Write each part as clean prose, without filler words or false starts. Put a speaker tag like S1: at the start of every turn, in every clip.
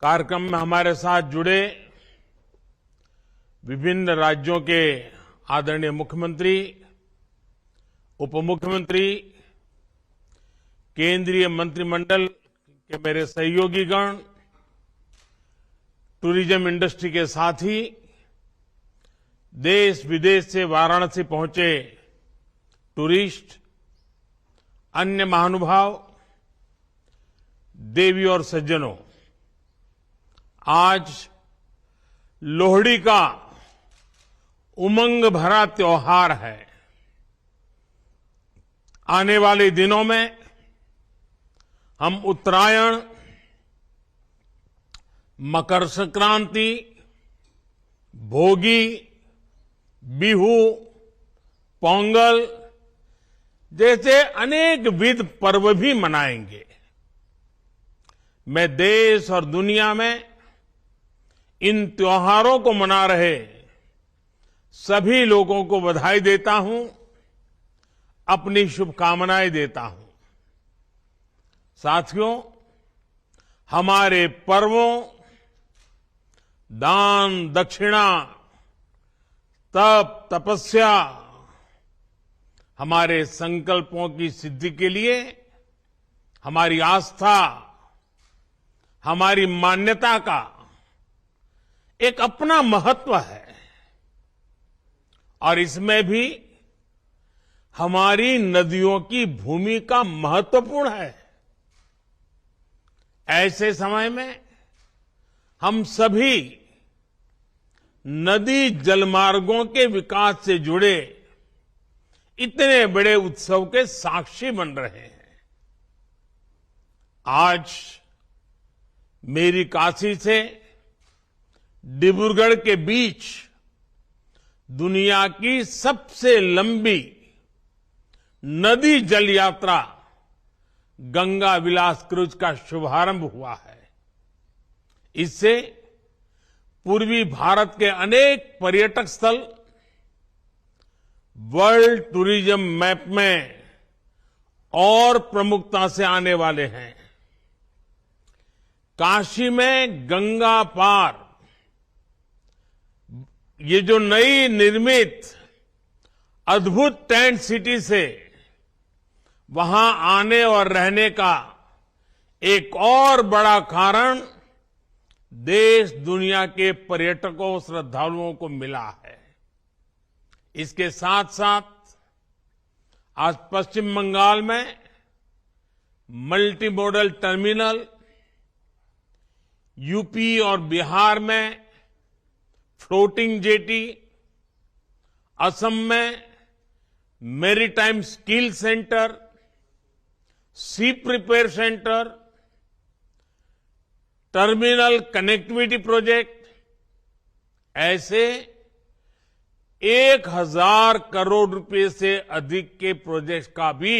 S1: कार्यक्रम में हमारे साथ जुड़े विभिन्न राज्यों के आदरणीय मुख्यमंत्री, उप मुख्यमंत्री, केंद्रीय मंत्रिमंडल के मेरे सहयोगीगण, टूरिज्म इंडस्ट्री के साथी, देश विदेश से वाराणसी पहुंचे टूरिस्ट, अन्य महानुभाव, देवी और सज्जनों, आज लोहड़ी का उमंग भरा त्योहार है। आने वाले दिनों में हम उत्तरायण, मकर संक्रांति, भोगी, बिहू, पोंगल जैसे अनेक विध पर्व भी मनाएंगे। मैं देश और दुनिया में इन त्योहारों को मना रहे सभी लोगों को बधाई देता हूं, अपनी शुभकामनाएं देता हूं। साथियों, हमारे पर्वों, दान दक्षिणा, तप तपस्या, हमारे संकल्पों की सिद्धि के लिए हमारी आस्था, हमारी मान्यता का एक अपना महत्व है और इसमें भी हमारी नदियों की भूमिका महत्वपूर्ण है। ऐसे समय में हम सभी नदी जलमार्गों के विकास से जुड़े इतने बड़े उत्सव के साक्षी बन रहे हैं। आज मेरी काशी से डिब्रूगढ़ के बीच दुनिया की सबसे लंबी नदी जल यात्रा गंगा विलास क्रूज का शुभारंभ हुआ है। इससे पूर्वी भारत के अनेक पर्यटक स्थल वर्ल्ड टूरिज्म मैप में और प्रमुखता से आने वाले हैं। काशी में गंगा पार ये जो नई निर्मित अद्भुत टेंट सिटी से वहां आने और रहने का एक और बड़ा कारण देश दुनिया के पर्यटकों, श्रद्धालुओं को मिला है। इसके साथ साथ आज पश्चिम बंगाल में मल्टी मॉडल टर्मिनल, यूपी और बिहार में फ्लोटिंग जेटी, असम में maritime skill centre, ship repair centre, terminal connectivity project, ऐसे 1000 करोड़ रुपए से अधिक के प्रोजेक्ट का भी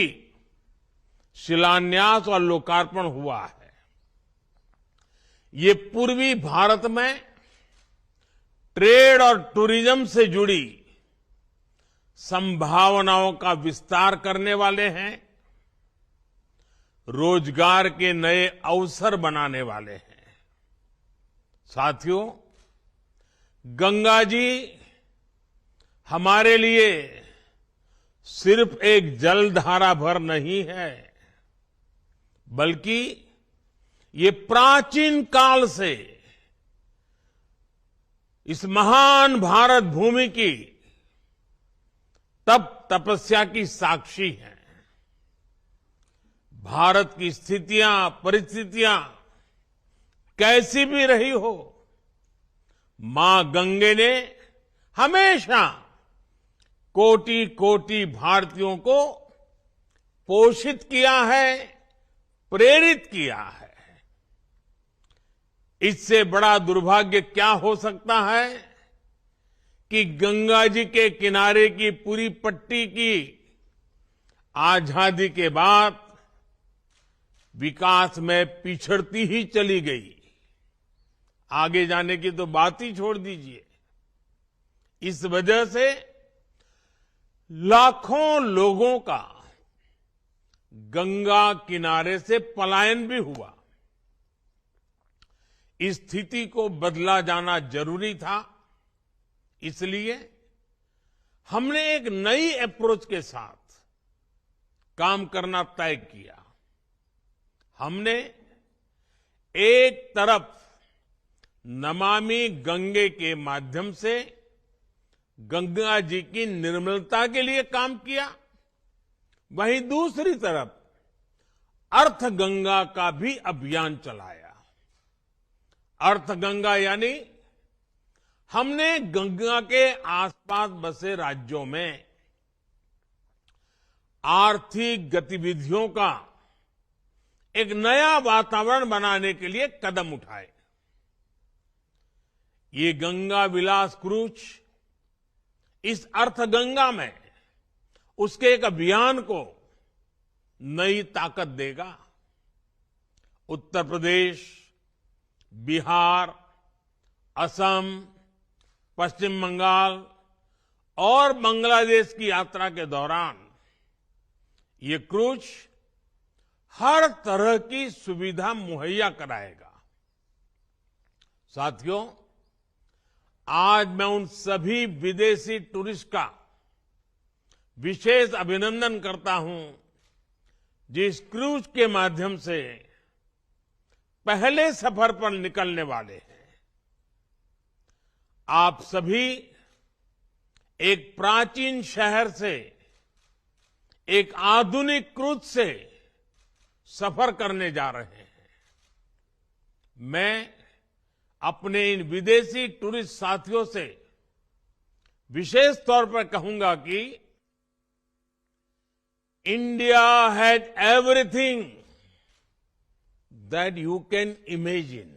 S1: शिलान्यास और लोकार्पण हुआ है। ये पूर्वी भारत में ट्रेड और टूरिज्म से जुड़ी संभावनाओं का विस्तार करने वाले हैं, रोजगार के नए अवसर बनाने वाले हैं। साथियों, गंगा जी हमारे लिए सिर्फ एक जलधारा भर नहीं है, बल्कि ये प्राचीन काल से इस महान भारत भूमि की तप तपस्या की साक्षी है। भारत की स्थितियां, परिस्थितियां कैसी भी रही हो, मां गंगे ने हमेशा कोटि कोटि भारतीयों को पोषित किया है, प्रेरित किया है। इससे बड़ा दुर्भाग्य क्या हो सकता है कि गंगा जी के किनारे की पूरी पट्टी की आजादी के बाद विकास में पिछड़ती ही चली गई। आगे जाने की तो बात ही छोड़ दीजिए। इस वजह से लाखों लोगों का गंगा किनारे से पलायन भी हुआ। इस स्थिति को बदला जाना जरूरी था। इसलिए हमने एक नई अप्रोच के साथ काम करना तय किया। हमने एक तरफ नमामि गंगे के माध्यम से गंगा जी की निर्मलता के लिए काम किया, वहीं दूसरी तरफ अर्थ गंगा का भी अभियान चलाया। अर्थ गंगा यानी हमने गंगा के आसपास बसे राज्यों में आर्थिक गतिविधियों का एक नया वातावरण बनाने के लिए कदम उठाए। ये गंगा विलास क्रूज इस अर्थ गंगा में उसके एक अभियान को नई ताकत देगा। उत्तर प्रदेश, बिहार, असम, पश्चिम बंगाल और बांग्लादेश की यात्रा के दौरान ये क्रूज हर तरह की सुविधा मुहैया कराएगा। साथियों, आज मैं उन सभी विदेशी टूरिस्ट का विशेष अभिनंदन करता हूं जिस क्रूज के माध्यम से पहले सफर पर निकलने वाले हैं। आप सभी एक प्राचीन शहर से एक आधुनिक क्रूज से सफर करने जा रहे हैं। मैं अपने इन विदेशी टूरिस्ट साथियों से विशेष तौर पर कहूंगा कि India has everything that you can imagine.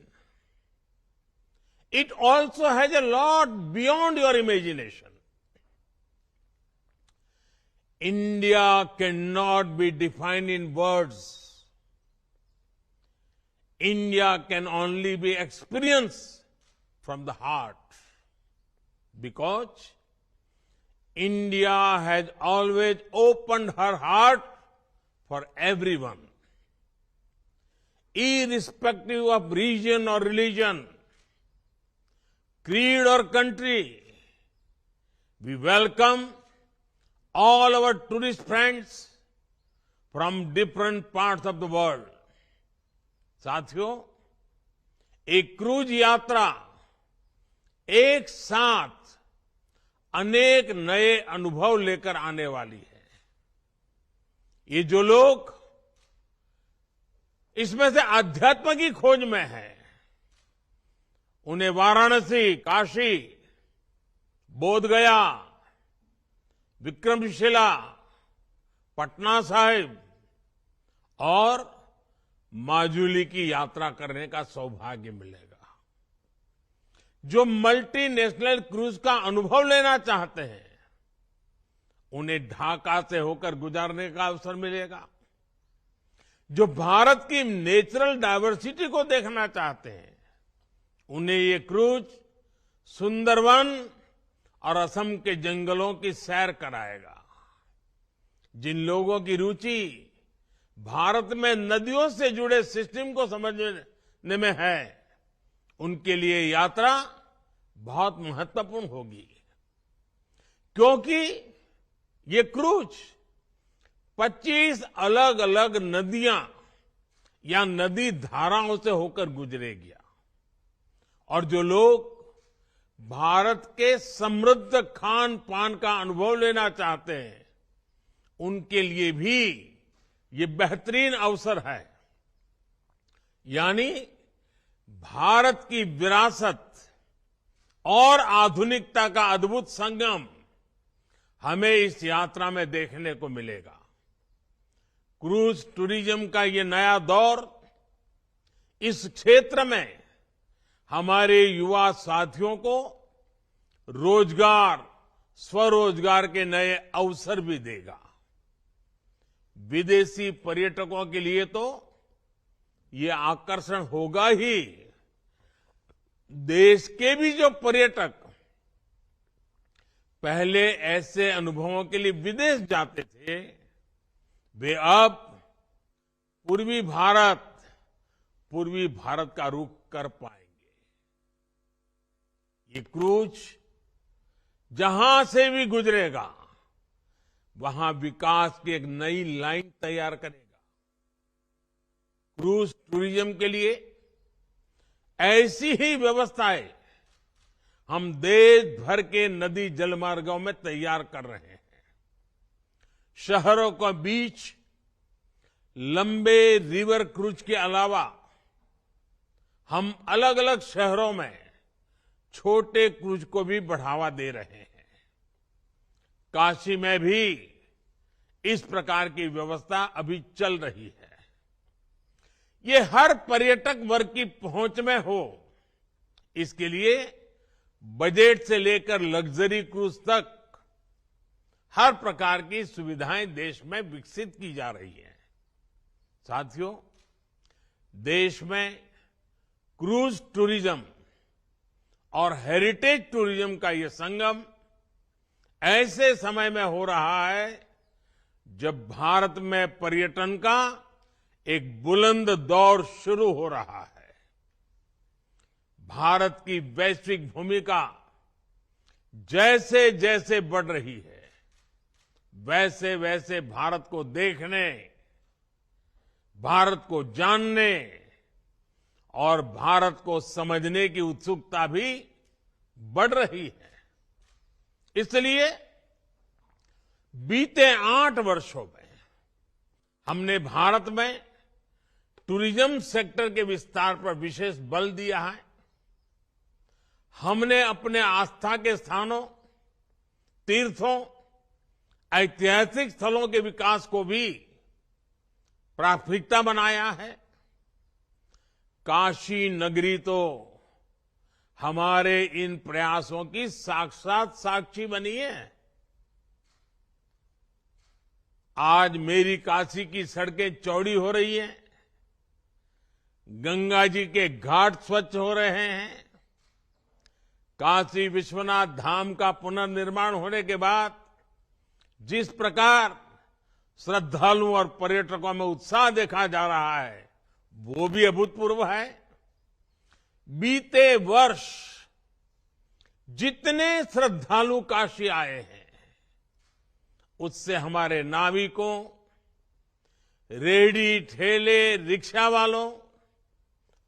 S1: It also has a lot beyond your imagination. India cannot be defined in words. India can only be experienced from the heart, because India has always opened her heart for everyone, irrespective of region or religion, creed or country. We welcome all our tourist friends from different parts of the world. साथियों, एक cruise यात्रा एक साथ अनेक नए अनुभव लेकर आने वाली है। ये जो लोग इसमें से आध्यात्म की खोज में हैं, उन्हें वाराणसी, काशी, बोधगया, विक्रमशिला, पटना साहिब और माजुली की यात्रा करने का सौभाग्य मिलेगा। जो मल्टीनेशनल क्रूज का अनुभव लेना चाहते हैं, उन्हें ढाका से होकर गुजरने का अवसर मिलेगा। जो भारत की नेचुरल डायवर्सिटी को देखना चाहते हैं, उन्हें ये क्रूज सुंदरवन और असम के जंगलों की सैर कराएगा। जिन लोगों की रुचि भारत में नदियों से जुड़े सिस्टम को समझने में है, उनके लिए यात्रा बहुत महत्वपूर्ण होगी, क्योंकि ये क्रूज 25 अलग अलग नदियां या नदी धाराओं से होकर गुजरेगी। और जो लोग भारत के समृद्ध खान पान का अनुभव लेना चाहते हैं, उनके लिए भी ये बेहतरीन अवसर है। यानी भारत की विरासत और आधुनिकता का अद्भुत संगम हमें इस यात्रा में देखने को मिलेगा। क्रूज टूरिज्म का ये नया दौर इस क्षेत्र में हमारे युवा साथियों को रोजगार, स्वरोजगार के नए अवसर भी देगा। विदेशी पर्यटकों के लिए तो ये आकर्षण होगा ही, देश के भी जो पर्यटक पहले ऐसे अनुभवों के लिए विदेश जाते थे, वे अब पूर्वी भारत का रुख कर पाएंगे। ये क्रूज जहां से भी गुजरेगा वहां विकास की एक नई लाइन तैयार करेगा। क्रूज टूरिज्म के लिए ऐसी ही व्यवस्थाएं हम देश भर के नदी जलमार्गों में तैयार कर रहे हैं। शहरों के बीच लंबे रिवर क्रूज के अलावा हम अलग अलग शहरों में छोटे क्रूज को भी बढ़ावा दे रहे हैं। काशी में भी इस प्रकार की व्यवस्था अभी चल रही है। ये हर पर्यटक वर्ग की पहुंच में हो, इसके लिए बजट से लेकर लग्जरी क्रूज तक हर प्रकार की सुविधाएं देश में विकसित की जा रही हैं। साथियों, देश में क्रूज टूरिज्म और हेरिटेज टूरिज्म का ये संगम ऐसे समय में हो रहा है जब भारत में पर्यटन का एक बुलंद दौर शुरू हो रहा है। भारत की वैश्विक भूमिका जैसे जैसे बढ़ रही है, वैसे वैसे भारत को देखने, भारत को जानने और भारत को समझने की उत्सुकता भी बढ़ रही है। इसलिए बीते 8 वर्षों में हमने भारत में टूरिज्म सेक्टर के विस्तार पर विशेष बल दिया है। हमने अपने आस्था के स्थानों, तीर्थों, ऐतिहासिक स्थलों के विकास को भी प्राथमिकता बनाया है। काशी नगरी तो हमारे इन प्रयासों की साक्षात साक्षी बनी है। आज मेरी काशी की सड़कें चौड़ी हो रही हैं, गंगा जी के घाट स्वच्छ हो रहे हैं। काशी विश्वनाथ धाम का पुनर्निर्माण होने के बाद जिस प्रकार श्रद्धालुओं और पर्यटकों में उत्साह देखा जा रहा है, वो भी अभूतपूर्व है। बीते वर्ष जितने श्रद्धालु काशी आए हैं, उससे हमारे नाविकों, रेहड़ी ठेले, रिक्शा वालों,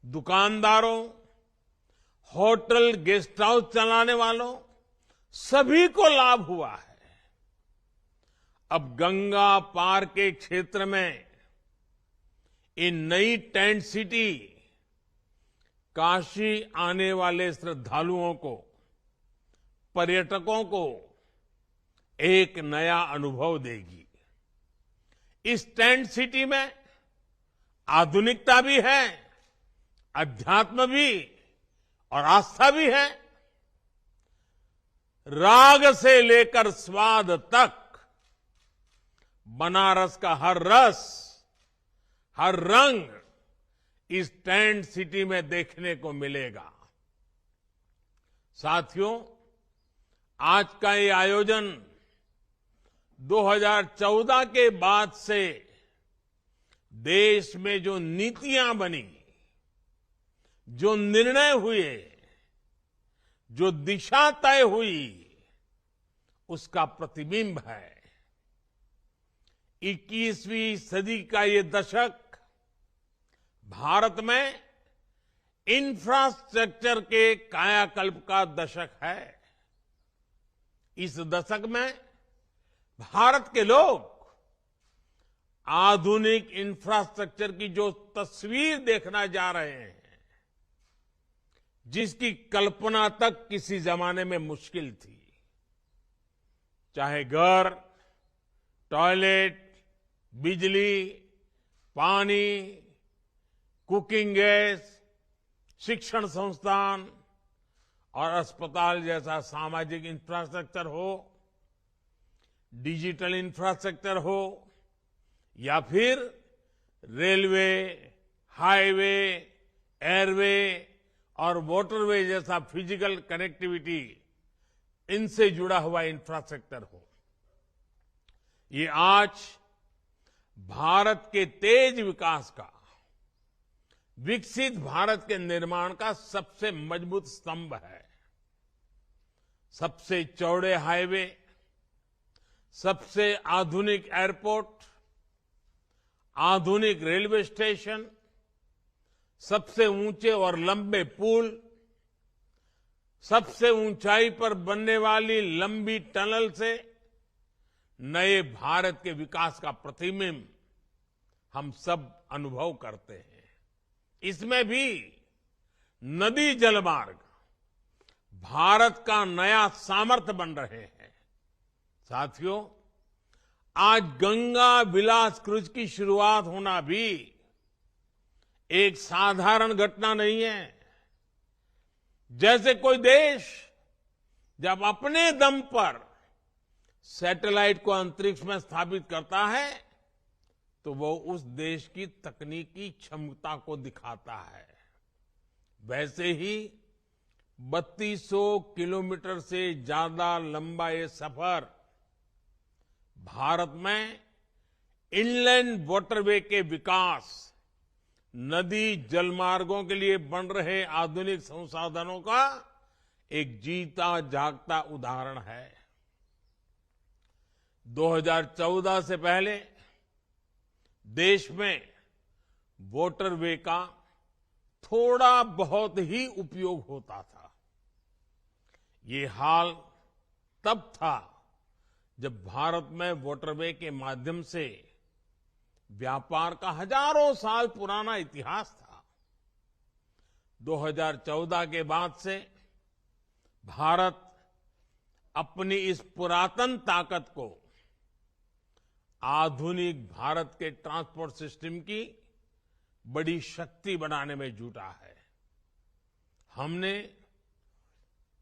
S1: दुकानदारों, होटल गेस्ट हाउस चलाने वालों, सभी को लाभ हुआ है। अब गंगा पार के क्षेत्र में इन नई टेंट सिटी काशी आने वाले श्रद्धालुओं को, पर्यटकों को एक नया अनुभव देगी। इस टेंट सिटी में आधुनिकता भी है, अध्यात्म भी और आस्था भी है। राग से लेकर स्वाद तक बनारस का हर रस, हर रंग इस टेंट सिटी में देखने को मिलेगा। साथियों, आज का ये आयोजन 2014 के बाद से देश में जो नीतियां बनी, जो निर्णय हुए, जो दिशा तय हुई, उसका प्रतिबिंब है। 21वीं सदी का ये दशक भारत में इंफ्रास्ट्रक्चर के कायाकल्प का दशक है। इस दशक में भारत के लोग आधुनिक इंफ्रास्ट्रक्चर की जो तस्वीर देखना जा रहे हैं, जिसकी कल्पना तक किसी जमाने में मुश्किल थी, चाहे घर, टॉयलेट, बिजली, पानी, कुकिंग गैस, शिक्षण संस्थान और अस्पताल जैसा सामाजिक इंफ्रास्ट्रक्चर हो, डिजिटल इंफ्रास्ट्रक्चर हो, या फिर रेलवे, हाईवे, एयरवे और वाटरवे जैसा फिजिकल कनेक्टिविटी, इनसे जुड़ा हुआ इंफ्रास्ट्रक्चर हो। ये आज भारत के तेज विकास का, विकसित भारत के निर्माण का सबसे मजबूत स्तंभ है। सबसे चौड़े हाईवे, सबसे आधुनिक एयरपोर्ट, आधुनिक रेलवे स्टेशन, सबसे ऊंचे और लंबे पुल, सबसे ऊंचाई पर बनने वाली लंबी टनल से नए भारत के विकास का प्रतिबिंब हम सब अनुभव करते हैं। इसमें भी नदी जलमार्ग भारत का नया सामर्थ्य बन रहे हैं। साथियों, आज गंगा विलास क्रूज की शुरुआत होना भी एक साधारण घटना नहीं है। जैसे कोई देश जब अपने दम पर सैटेलाइट को अंतरिक्ष में स्थापित करता है तो वो उस देश की तकनीकी क्षमता को दिखाता है। वैसे ही 3200 किलोमीटर से ज्यादा लंबा ये सफर भारत में इनलैंड वाटरवे के विकास, नदी जलमार्गों के लिए बन रहे आधुनिक संसाधनों का एक जीता जागता उदाहरण है। 2014 से पहले देश में वाटरवे का थोड़ा बहुत ही उपयोग होता था। ये हाल तब था जब भारत में वाटरवे के माध्यम से व्यापार का हजारों साल पुराना इतिहास था। 2014 के बाद से भारत अपनी इस पुरातन ताकत को आधुनिक भारत के ट्रांसपोर्ट सिस्टम की बड़ी शक्ति बनाने में जुटा है। हमने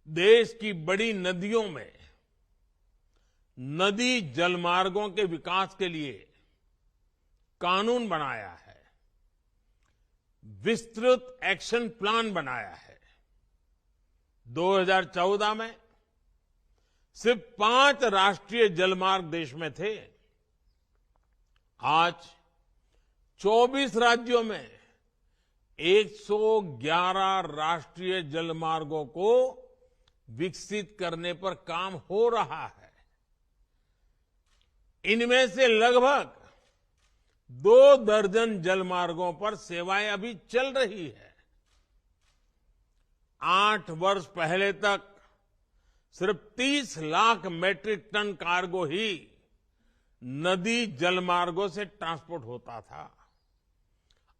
S1: देश की बड़ी नदियों में नदी जलमार्गों के विकास के लिए कानून बनाया है, विस्तृत एक्शन प्लान बनाया है। 2014 में सिर्फ 5 राष्ट्रीय जलमार्ग देश में थे। आज 24 राज्यों में 111 राष्ट्रीय जलमार्गों को विकसित करने पर काम हो रहा है। इनमें से लगभग 2 दर्जन जलमार्गों पर सेवाएं अभी चल रही है। 8 वर्ष पहले तक सिर्फ 30 लाख मैट्रिक टन कार्गो ही नदी जलमार्गों से ट्रांसपोर्ट होता था।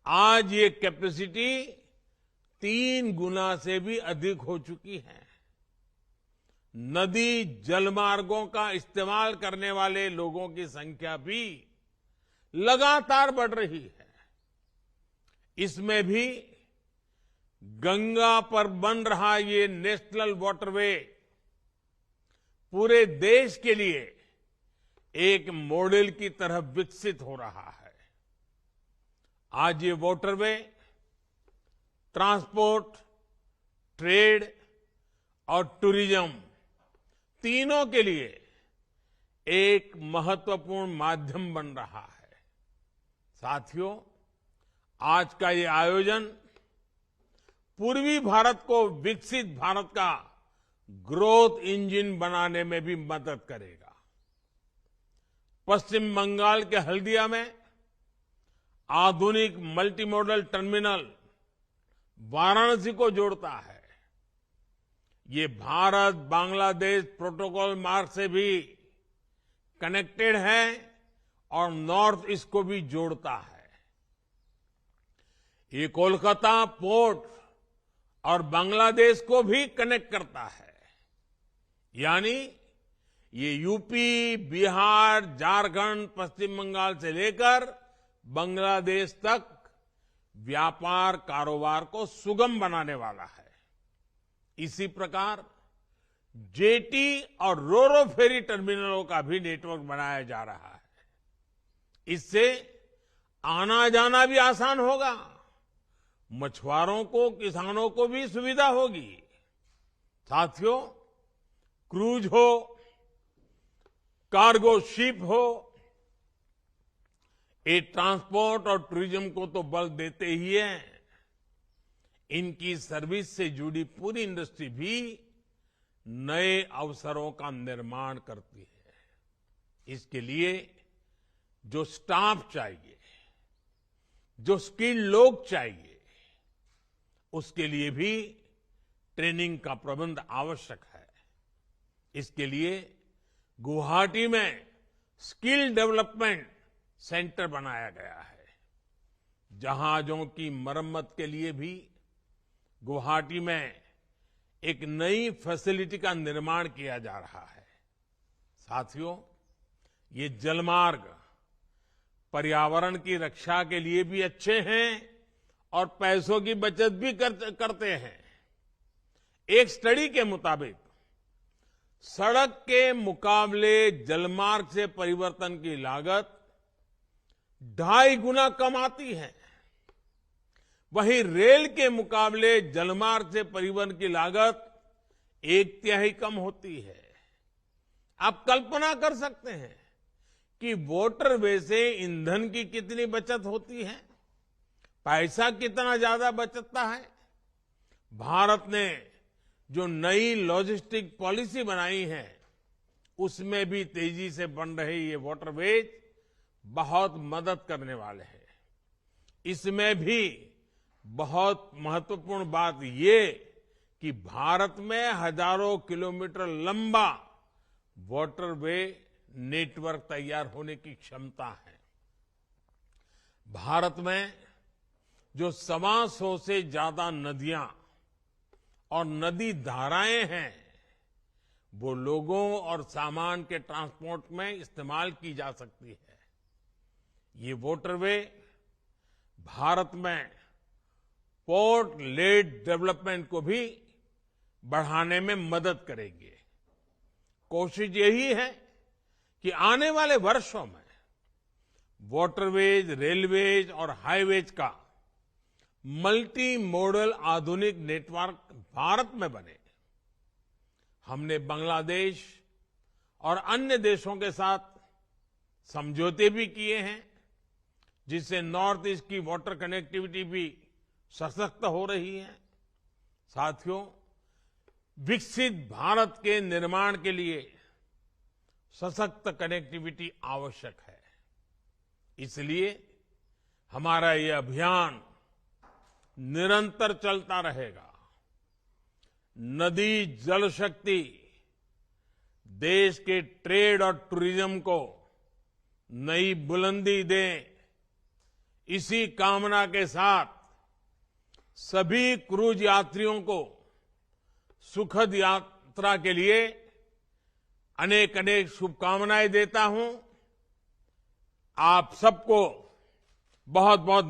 S1: आज ये कैपेसिटी 3 गुना से भी अधिक हो चुकी है। नदी जलमार्गों का इस्तेमाल करने वाले लोगों की संख्या भी लगातार बढ़ रही है। इसमें भी गंगा पर बन रहा ये नेशनल वाटरवे पूरे देश के लिए एक मॉडल की तरह विकसित हो रहा है। आज ये वाटरवे ट्रांसपोर्ट, ट्रेड और टूरिज्म तीनों के लिए एक महत्वपूर्ण माध्यम बन रहा है। साथियों, आज का ये आयोजन पूर्वी भारत को विकसित भारत का ग्रोथ इंजन बनाने में भी मदद करेगा। पश्चिम बंगाल के हल्दिया में आधुनिक मल्टी मॉडल टर्मिनल वाराणसी को जोड़ता है। ये भारत बांग्लादेश प्रोटोकॉल मार्ग से भी कनेक्टेड है और नॉर्थ ईस्ट को भी जोड़ता है। ये कोलकाता पोर्ट और बांग्लादेश को भी कनेक्ट करता है। यानी ये यूपी, बिहार, झारखंड, पश्चिम बंगाल से लेकर बांग्लादेश तक व्यापार कारोबार को सुगम बनाने वाला है। इसी प्रकार जेटी और रोरो फेरी टर्मिनलों का भी नेटवर्क बनाया जा रहा है। इससे आना जाना भी आसान होगा, मछुआरों को, किसानों को भी सुविधा होगी। साथियों, क्रूज हो, कार्गो शिप हो, ये ट्रांसपोर्ट और टूरिज्म को तो बल देते ही हैं। इनकी सर्विस से जुड़ी पूरी इंडस्ट्री भी नए अवसरों का निर्माण करती है। इसके लिए जो स्टाफ चाहिए, जो स्किल्ड लोग चाहिए, उसके लिए भी ट्रेनिंग का प्रबंध आवश्यक है। इसके लिए गुवाहाटी में स्किल डेवलपमेंट सेंटर बनाया गया है। जहाजों की मरम्मत के लिए भी गुवाहाटी में एक नई फैसिलिटी का निर्माण किया जा रहा है। साथियों, ये जलमार्ग पर्यावरण की रक्षा के लिए भी अच्छे हैं और पैसों की बचत भी करते हैं। एक स्टडी के मुताबिक सड़क के मुकाबले जलमार्ग से परिवर्तन की लागत 2.5 गुना कम आती है। वहीं रेल के मुकाबले जलमार्ग से परिवहन की लागत 1/3 कम होती है। आप कल्पना कर सकते हैं कि वाटरवे से ईंधन की कितनी बचत होती है, पैसा कितना ज्यादा बचता है। भारत ने जो नई लॉजिस्टिक पॉलिसी बनाई है, उसमें भी तेजी से बन रहे ये वाटरवेज बहुत मदद करने वाले हैं। इसमें भी बहुत महत्वपूर्ण बात ये कि भारत में हजारों किलोमीटर लंबा वाटरवे नेटवर्क तैयार होने की क्षमता है। भारत में जो 125 से ज्यादा नदियां और नदी धाराएं हैं, वो लोगों और सामान के ट्रांसपोर्ट में इस्तेमाल की जा सकती है। ये वाटरवे भारत में पोर्ट लेड डेवलपमेंट को भी बढ़ाने में मदद करेंगे। कोशिश यही है कि आने वाले वर्षों में वाटरवेज, रेलवेज और हाईवेज का मल्टी मॉडल आधुनिक नेटवर्क भारत में बने। हमने बांग्लादेश और अन्य देशों के साथ समझौते भी किए हैं, जिससे नॉर्थ ईस्ट की वाटर कनेक्टिविटी भी सशक्त हो रही है। साथियों, विकसित भारत के निर्माण के लिए सशक्त कनेक्टिविटी आवश्यक है। इसलिए हमारा ये अभियान निरंतर चलता रहेगा। नदी जल शक्ति देश के ट्रेड और टूरिज्म को नई बुलंदी दे, इसी कामना के साथ सभी क्रूज यात्रियों को सुखद यात्रा के लिए अनेक अनेक शुभकामनाएं देता हूं। आप सबको बहुत बहुत